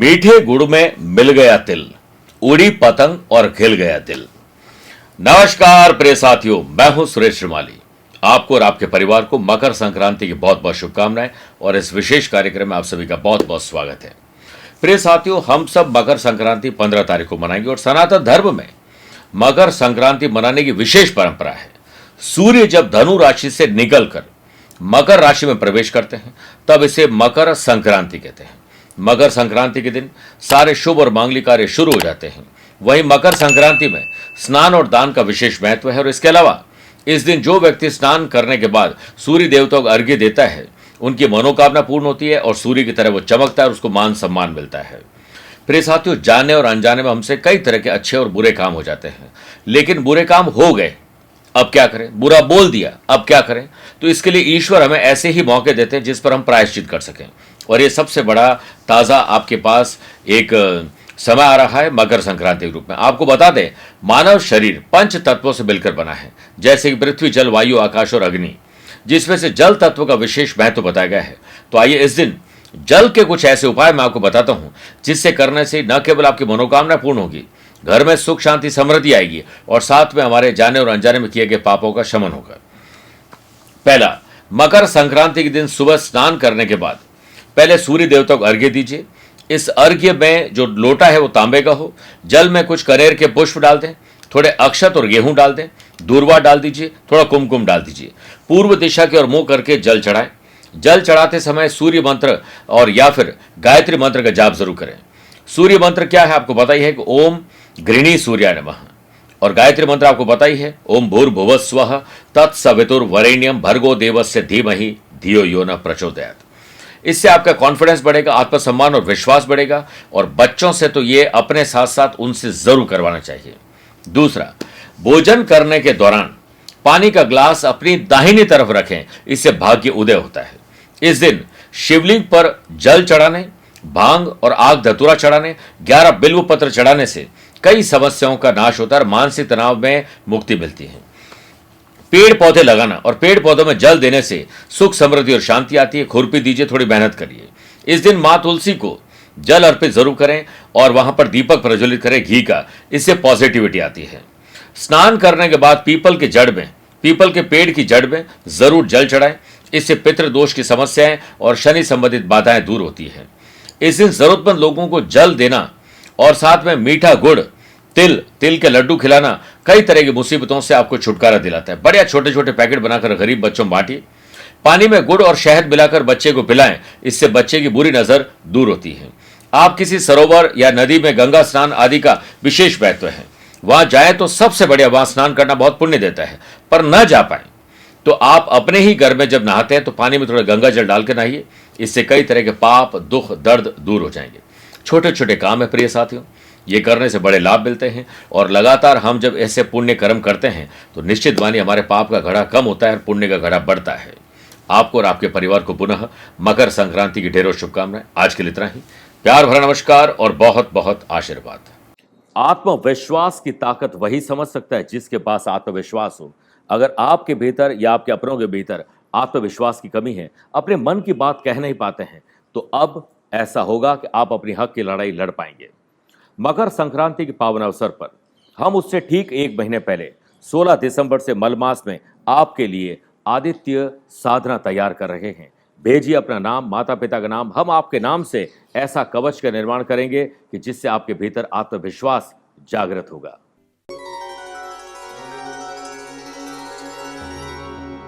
मीठे गुड़ में मिल गया तिल, उड़ी पतंग और खिल गया दिल। नमस्कार प्रिय साथियों, मैं हूं सुरेश श्रीमाली। आपको और आपके परिवार को मकर संक्रांति की बहुत बहुत शुभकामनाएं और इस विशेष कार्यक्रम में आप सभी का बहुत बहुत स्वागत है। प्रिय साथियों, हम सब मकर संक्रांति 15 तारीख को मनाएंगे और सनातन धर्म में मकर संक्रांति मनाने की विशेष परंपरा है। सूर्य जब धनु राशि से निकलकर मकर राशि में प्रवेश करते हैं तब इसे मकर संक्रांति कहते हैं। मकर संक्रांति के दिन सारे शुभ और मांगलिक कार्य शुरू हो जाते हैं। वहीं मकर संक्रांति में स्नान और दान का विशेष महत्व है और इसके अलावा इस दिन जो व्यक्ति स्नान करने के बाद सूर्य देवता को अर्घ्य देता है उनकी मनोकामना पूर्ण होती है और सूर्य की तरह वो चमकता है और उसको मान सम्मान मिलता है। प्रिय साथियों, जाने और अनजाने में हमसे कई तरह के अच्छे और बुरे काम हो जाते हैं, लेकिन बुरे काम हो गए, अब क्या करें? बुरा बोल दिया, अब क्या करें? तो इसके लिए ईश्वर हमें ऐसे ही मौके देते हैं जिस पर हम प्रायश्चित कर सकें। और ये सबसे बड़ा ताज़ा आपके पास एक समय आ रहा है मकर संक्रांति के रूप में। आपको बता दें, मानव शरीर 5 तत्वों से मिलकर बना है, जैसे कि पृथ्वी, जल, वायु, आकाश और अग्नि, जिसमें से जल तत्व का विशेष महत्व बताया गया है। तो आइए इस दिन जल के कुछ ऐसे उपाय मैं आपको बताता हूं जिससे करने से न केवल आपकी मनोकामना पूर्ण होगी, घर में सुख शांति समृद्धि आएगी और साथ में हमारे जाने और अनजाने में किए गए पापों का शमन होगा। पहला, मकर संक्रांति के दिन सुबह स्नान करने के बाद पहले सूर्य देवता को अर्घ्य दीजिए। इस अर्घ्य में जो लोटा है वो तांबे का हो। जल में कुछ कनेर के पुष्प डाल दें, थोड़े अक्षत और गेहूं डाल दें, दूर्वा डाल दीजिए, थोड़ा कुमकुम डाल दीजिए। पूर्व दिशा की ओर मुंह करके जल चढ़ाएं। जल चढ़ाते समय सूर्य मंत्र और या फिर गायत्री मंत्र का जाप जरूर करें। सूर्य मंत्र क्या है आपको पता ही है कि ओम गृणी सूर्याय नमः, और गायत्री मंत्र आपको पता ही है ओम भूर्भुवस्वः तत्सवितुर्वरेण्यम भर्गो देवस्य धीमहि धियो यो न प्रचोदयात्। इससे आपका कॉन्फिडेंस बढ़ेगा, आत्मसम्मान और विश्वास बढ़ेगा। और बच्चों से तो ये अपने साथ साथ उनसे जरूर करवाना चाहिए। दूसरा, भोजन करने के दौरान पानी का ग्लास अपनी दाहिनी तरफ रखें, इससे भाग्य उदय होता है। इस दिन शिवलिंग पर जल चढ़ाने, भांग और आग धतूरा चढ़ाने, 11 बिल्व पत्र चढ़ाने से कई समस्याओं का नाश होता है और मानसिक तनाव में मुक्ति मिलती है। पेड़ पौधे लगाना और पेड़ पौधों में जल देने से सुख समृद्धि और शांति आती है। खुरपी दीजिए, थोड़ी मेहनत करिए। इस दिन मां तुलसी को जल अर्पित जरूर करें और वहां पर दीपक प्रज्वलित करें घी का, इससे पॉजिटिविटी आती है। स्नान करने के बाद पीपल के जड़ में, पीपल के पेड़ की जड़ में जरूर जल चढ़ाएं, इससे पितृदोष की समस्याएं और शनि संबंधित बाधाएं दूर होती है। इस दिन जरूरतमंद लोगों को जल देना और साथ में मीठा गुड़, तिल के लड्डू खिलाना कई तरह की मुसीबतों से आपको छुटकारा दिलाता है। बढ़िया छोटे छोटे पैकेट बनाकर गरीब बच्चों में बांटिए। पानी में गुड़ और शहद मिलाकर बच्चे को पिलाएं, इससे बच्चे की बुरी नजर दूर होती है। आप किसी सरोवर या नदी में गंगा स्नान आदि का विशेष महत्व है, वहां जाए तो सबसे बढ़िया, वहां स्नान करना बहुत पुण्य देता है। पर न जा पाए तो आप अपने ही घर में जब नहाते हैं तो पानी में थोड़ा गंगा जल डाल के नहाइए, इससे कई तरह के पाप, दुख, दर्द दूर हो जाएंगे। छोटे छोटे काम है प्रिय साथियों, ये करने से बड़े लाभ मिलते हैं और लगातार हम जब ऐसे पुण्य कर्म करते हैं तो निश्चित मानिए हमारे पाप का घड़ा कम होता है और पुण्य का घड़ा बढ़ता है। आपको और आपके परिवार को पुनः मकर संक्रांति की ढेरों शुभकामनाएं। आज के लिए इतना ही। प्यार भरा नमस्कार और बहुत बहुत आशीर्वाद। आत्मविश्वास की ताकत वही समझ सकता है जिसके पास आत्मविश्वास हो। अगर आपके भीतर या आपके अपनों के भीतर आत्मविश्वास की कमी है, अपने मन की बात कह नहीं पाते हैं, तो अब ऐसा होगा कि आप अपनी हक की लड़ाई लड़ पाएंगे। मकर संक्रांति के पावन अवसर पर हम उससे ठीक 1 महीने पहले 16 दिसंबर से मलमास में आपके लिए आदित्य साधना तैयार कर रहे हैं। भेजिए अपना नाम, माता पिता का नाम, हम आपके नाम से ऐसा कवच का निर्माण करेंगे कि जिससे आपके भीतर आत्मविश्वास जागृत होगा।